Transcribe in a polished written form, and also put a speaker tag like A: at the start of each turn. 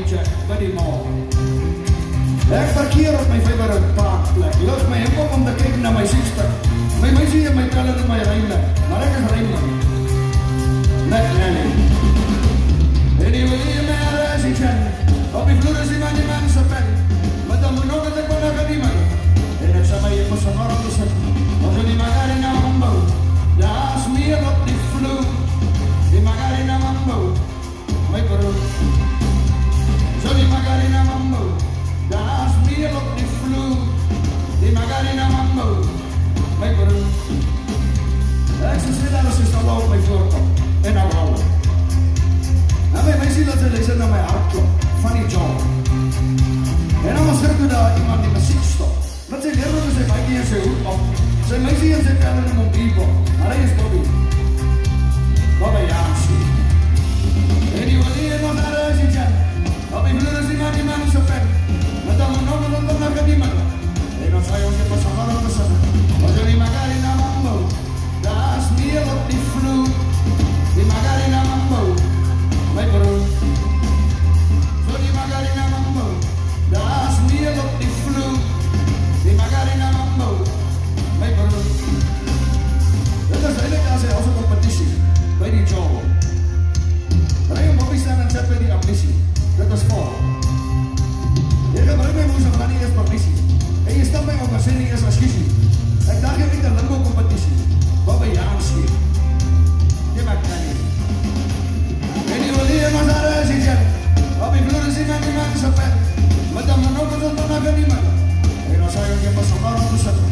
A: check by die mall. Ek parkeer op my favorite parkplek. Los my hemp om te kyk na my sister. My meisie en my kalender en my ruimte, maar ek is ruimte. Net Nelly. En die wil hier my reis in check. Op die vloer is die man die mense pen. Met dan moet nog dat ek vandag aan die man. En ek sê my jy moet so hard te sit. Als we die Macarena Mambo, daar is meer op die vloer. Die Macarena Mambo, my broer. Zo die Macarena Mambo, daar is meer op die vloer. Die Macarena Mambo, my broer. Ek sê daar is al op my voorkom, en al hou. En my meisie laat sy luister na my hartklop, van die job. En dan was er toe daar iemand die muziek stop. Met sy leerling is sy baie in sy hoed op. Sy meisie en sy kalender in Montreal. Maar hy is Bobby. Bobby Jansie. En die wil hier nog naar huis in chat. Op die vloer is die man so vet. Met dan nog naar die man. En dan zei ons, je pas aan wat te zeggen. Als jullie Macarena Mambo, daar is meer op die vloer. Die Macarena Mambo, mijn broer. Zo die Macarena Mambo, daar is meer op die vloer. Die Macarena Mambo, my broer. Dit is eindelijk als een competitie, bij die job. Rij om Bobby staan en zet bij die ambitie. Dit is vol. Je gebruikt mij moest van die eerste permissie. En je stapt mij op een zin die is als kiesie. Ik dacht je niet een limbo competitie. Bobby Jansie. Je maakt mij niet. En die wil hier maar naar huis in op die vloer is iemand die maakt zo vet. Met dan maar nog een zondag naar niemand. En dan zei je pas zo warm te zetten.